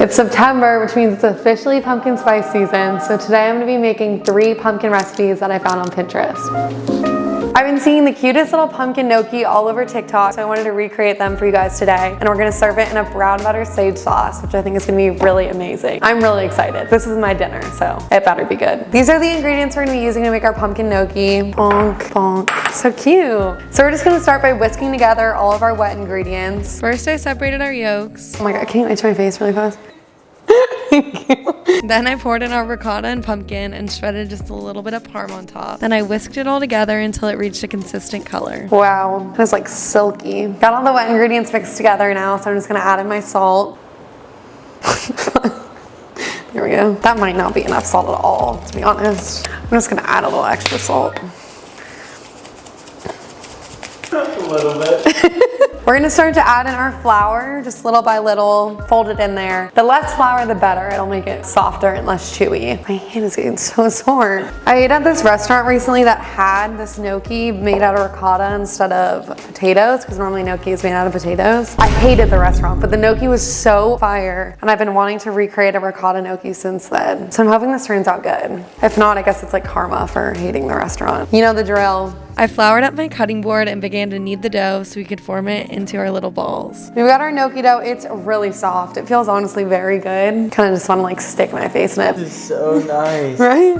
It's September, which means it's officially pumpkin spice season. So today I'm gonna be making 3 pumpkin recipes that I found on Pinterest. I've been seeing the cutest little pumpkin gnocchi all over TikTok, so I wanted to recreate them for you guys today. And we're gonna serve it in a brown butter sage sauce, which I think is gonna be really amazing. I'm really excited. This is my dinner, so it better be good. These are the ingredients we're gonna be using to make our pumpkin gnocchi. Bonk, bonk. So cute. So we're just gonna start by whisking together all of our wet ingredients. First, I separated our yolks. Oh my God, can you itch my face really fast? Thank you. Then I poured in our ricotta and pumpkin and shredded just a little bit of parm on top. Then I whisked it all together until it reached a consistent color. Wow, it's like silky. Got all the wet ingredients mixed together now, so I'm just gonna add in my salt. There we go. That might not be enough salt at all, to be honest. I'm just gonna add a little extra salt. A little bit. We're gonna start to add in our flour, just little by little, fold it in there. The less flour, the better. It'll make it softer and less chewy. My hand is getting so sore. I ate at this restaurant recently that had this gnocchi made out of ricotta instead of potatoes, because normally gnocchi is made out of potatoes. I hated the restaurant, but the gnocchi was so fire, and I've been wanting to recreate a ricotta gnocchi since then. So I'm hoping this turns out good. If not, I guess it's like karma for hating the restaurant. You know the drill. I floured up my cutting board and began to knead the dough so we could form it into our little balls. We've got our gnocchi dough. It's really soft. It feels honestly very good. Kind of just want to like stick my face in it. This is so nice. Right?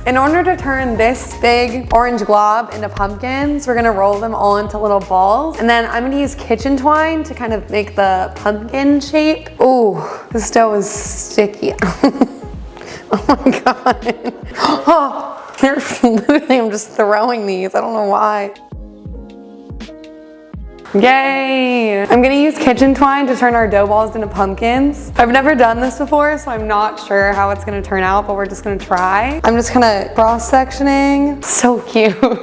In order to turn this big orange glob into pumpkins, we're gonna roll them all into little balls. And then I'm gonna use kitchen twine to kind of make the pumpkin shape. Ooh, this dough is sticky. Oh my God. Oh. Literally, I'm just throwing these. I don't know why. Yay! I'm gonna use kitchen twine to turn our dough balls into pumpkins. I've never done this before, so I'm not sure how it's gonna turn out, but we're just gonna try. I'm just kind of cross-sectioning. So cute. Well,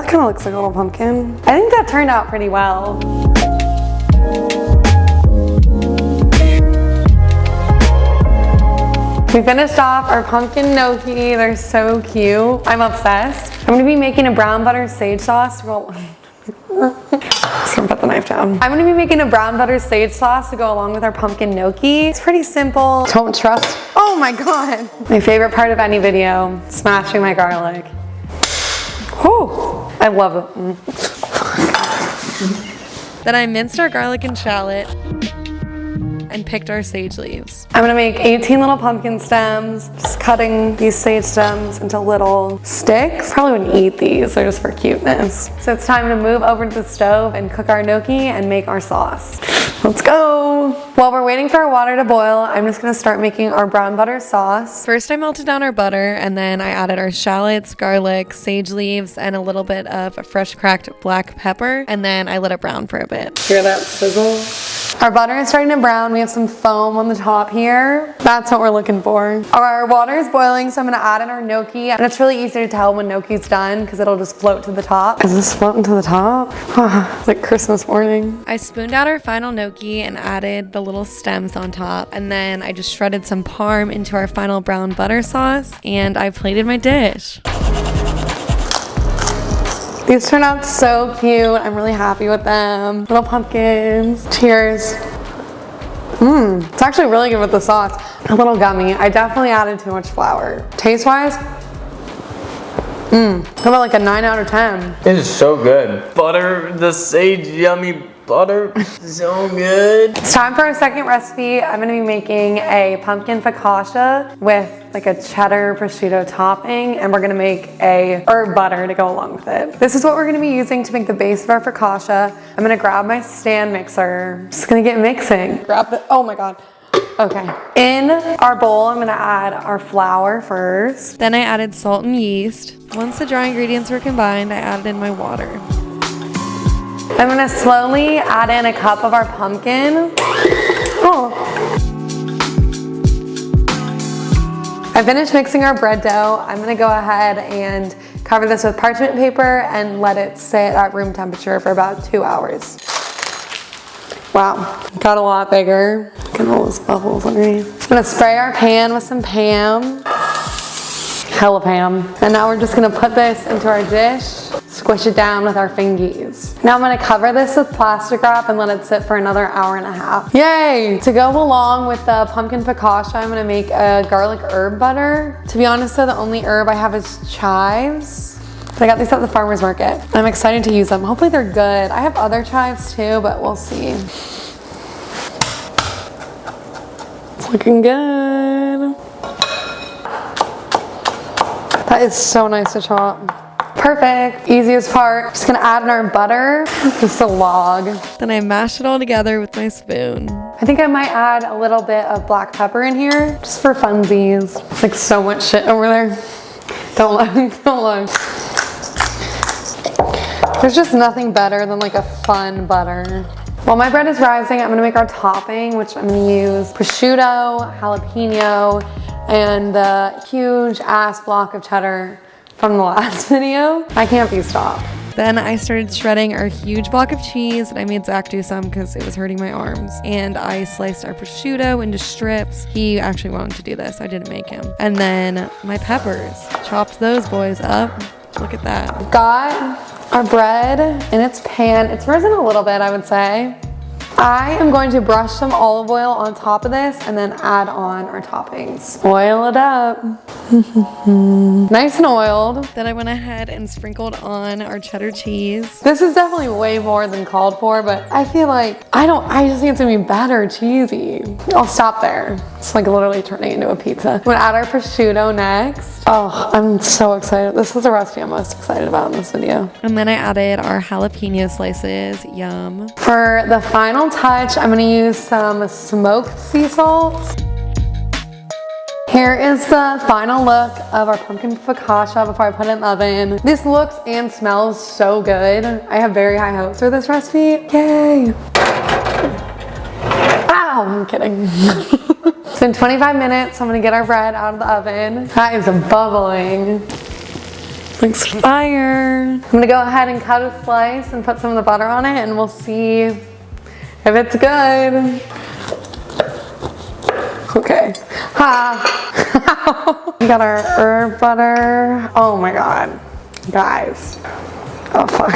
that kind of looks like a little pumpkin. I think that turned out pretty well. We finished off our pumpkin gnocchi. They're so cute. I'm obsessed. I'm gonna be making a brown butter sage sauce. Well, just gonna put the knife down. I'm gonna be making a brown butter sage sauce to go along with our pumpkin gnocchi. It's pretty simple. Don't trust. Oh my God. My favorite part of any video, smashing my garlic. Whew, I love it. Then I minced our garlic and shallot and picked our sage leaves. I'm gonna make 18 little pumpkin stems, just cutting these sage stems into little sticks. Probably wouldn't eat these, they're just for cuteness. So it's time to move over to the stove and cook our gnocchi and make our sauce. Let's go. While we're waiting for our water to boil, I'm just gonna start making our brown butter sauce. First, I melted down our butter, and then I added our shallots, garlic, sage leaves, and a little bit of fresh cracked black pepper, and then I let it brown for a bit. Hear that sizzle? Our butter is starting to brown. We have some foam on the top here. That's what we're looking for. Our water is boiling, so I'm gonna add in our gnocchi. And it's really easy to tell when gnocchi's done because it'll just float to the top. Is this floating to the top? It's like Christmas morning. I spooned out our final gnocchi and added the little stems on top. And then I just shredded some parm into our final brown butter sauce. And I plated my dish. These turned out so cute. I'm really happy with them. Little pumpkins. Cheers. It's actually really good with the sauce. A little gummy. I definitely added too much flour. Taste-wise, about like a 9 out of 10. It is so good. Butter, the sage yummy butter, so good. It's time for our second recipe. I'm gonna be making a pumpkin focaccia with like a cheddar prosciutto topping, and we're gonna make a herb butter to go along with it. This is what we're gonna be using to make the base of our focaccia. I'm gonna grab my stand mixer. Just gonna get mixing. Grab the, oh my God. Okay. In our bowl, I'm gonna add our flour first. Then I added salt and yeast. Once the dry ingredients were combined, I added in my water. I'm gonna slowly add in a cup of our pumpkin. Oh. I finished mixing our bread dough. I'm gonna go ahead and cover this with parchment paper and let it sit at room temperature for about 2 hours. Wow, got a lot bigger. Look at all those bubbles underneath. I'm gonna spray our pan with some Pam. Hella Pam. And now we're just gonna put this into our dish. squish it down with our fingies. Now I'm gonna cover this with plastic wrap and let it sit for another hour and a half. Yay! To go along with the pumpkin focaccia, I'm gonna make a garlic herb butter. To be honest though, the only herb I have is chives. But I got these at the farmer's market. I'm excited to use them. Hopefully they're good. I have other chives too, but we'll see. It's looking good. That is so nice to chop. Perfect, easiest part. Just gonna add in our butter, just a log. Then I mash it all together with my spoon. I think I might add a little bit of black pepper in here, just for funsies. It's like so much shit over there. Don't look, don't look. There's just nothing better than like a fun butter. While my bread is rising, I'm gonna make our topping, which I'm gonna use prosciutto, jalapeno, and the huge ass block of cheddar from the last video. I can't be stopped. Then I started shredding our huge block of cheese, and I made Zach do some because it was hurting my arms. And I sliced our prosciutto into strips. He actually wanted to do this, I didn't make him. And then my peppers, chopped those boys up. Look at that. Got our bread in its pan. It's risen a little bit, I would say. I am going to brush some olive oil on top of this and then add on our toppings. Oil it up. Nice and oiled. Then I went ahead and sprinkled on our cheddar cheese. This is definitely way more than called for, but I feel like, I just think it's gonna be better cheesy. I'll stop there. It's like literally turning into a pizza. I'm gonna add our prosciutto next. Oh, I'm so excited. This is the recipe I'm most excited about in this video. And then I added our jalapeno slices. Yum. For the final touch, I'm gonna use some smoked sea salt. Here is the final look of our pumpkin focaccia before I put it in the oven. This looks and smells so good. I have very high hopes for this recipe. Yay! Ow, I'm kidding. It's been 25 minutes, so I'm gonna get our bread out of the oven. That is bubbling. Looks fire. I'm gonna go ahead and cut a slice and put some of the butter on it, and we'll see if it's good. Okay. We got our herb butter. Oh my god. Guys. Oh fuck.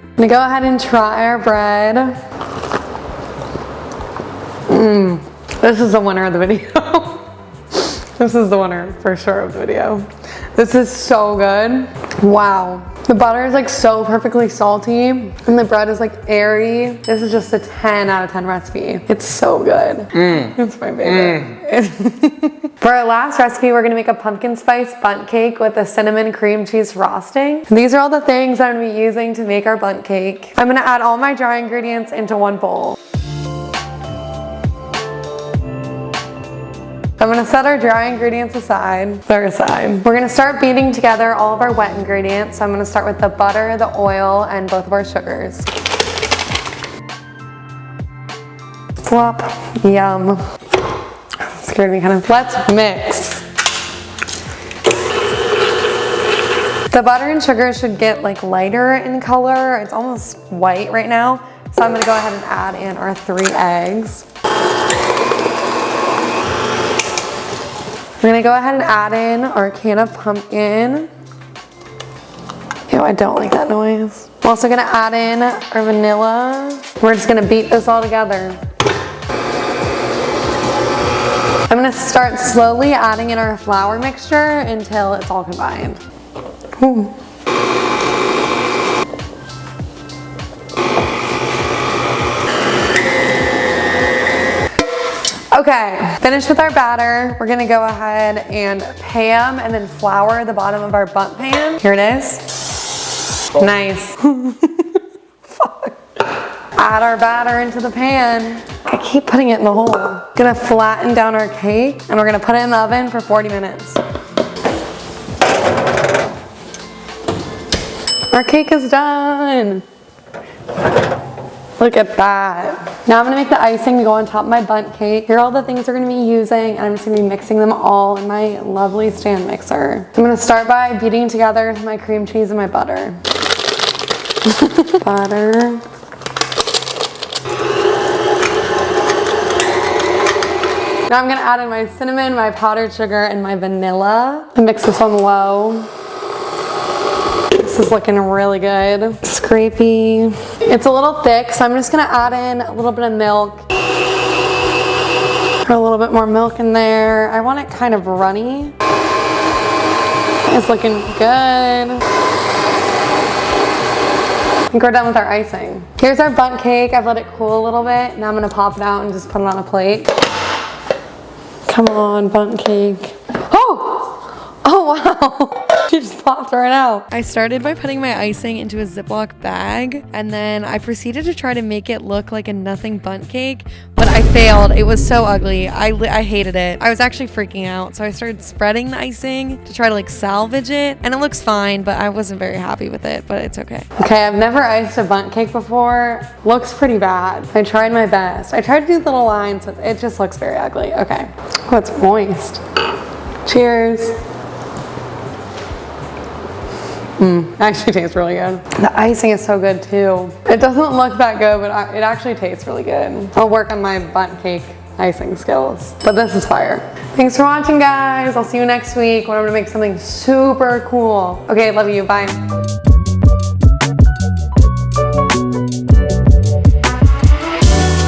I'm gonna go ahead and try our bread. This is the winner of the video. This is the winner for sure of the video. This is so good. Wow. The butter is like so perfectly salty and the bread is like airy. This is just a 10 out of 10 recipe. It's so good. It's my favorite. For our last recipe, we're gonna make a pumpkin spice bundt cake with a cinnamon cream cheese frosting. These are all the things I'm gonna be using to make our bundt cake. I'm gonna add all my dry ingredients into one bowl. I'm gonna set our dry ingredients aside. They're aside. We're gonna start beating together all of our wet ingredients. So I'm gonna start with the butter, the oil, and both of our sugars. Flop. Yum. Scared me kind of. Let's mix. The butter and sugar should get like lighter in color. It's almost white right now. So I'm gonna go ahead and add in our 3 eggs. We're gonna go ahead and add in our can of pumpkin. Ew, I don't like that noise. We're also gonna add in our vanilla. We're just gonna beat this all together. I'm gonna start slowly adding in our flour mixture until it's all combined. Ooh. Okay, finished with our batter. We're gonna go ahead and pan and then flour the bottom of our bundt pan. Here it is. Nice. Fuck. Add our batter into the pan. I keep putting it in the hole. Gonna flatten down our cake and we're gonna put it in the oven for 40 minutes. Our cake is done. Look at that. Now I'm gonna make the icing to go on top of my bundt cake. Here are all the things we're gonna be using, and I'm just gonna be mixing them all in my lovely stand mixer. I'm gonna start by beating together my cream cheese and my butter. Butter. Now I'm gonna add in my cinnamon, my powdered sugar, and my vanilla. And mix this on low. is looking really good. Scrapey. It's a little thick, so I'm just gonna add in a little bit of milk. Put a little bit more milk in there. I want it kind of runny. It's looking good. I think we're done with our icing. Here's our bundt cake. I've let it cool a little bit. Now I'm gonna pop it out and just put it on a plate. Come on, bundt cake. Oh! Oh wow! She just popped right out. I started by putting my icing into a Ziploc bag, and then I proceeded to try to make it look like a nothing bundt cake, but I failed. It was so ugly. I hated it. I was actually freaking out, so I started spreading the icing to try to like salvage it, and it looks fine, but I wasn't very happy with it, but it's okay. Okay, I've never iced a bundt cake before. Looks pretty bad. I tried my best. I tried to do little lines, but it just looks very ugly. Okay. Oh, it's moist. Cheers. Actually tastes really good. The icing is so good too. It doesn't look that good, but it actually tastes really good. I'll work on my bundt cake icing skills, but this is fire. Thanks for watching, guys. I'll see you next week when I'm gonna make something super cool. Okay, love you, bye.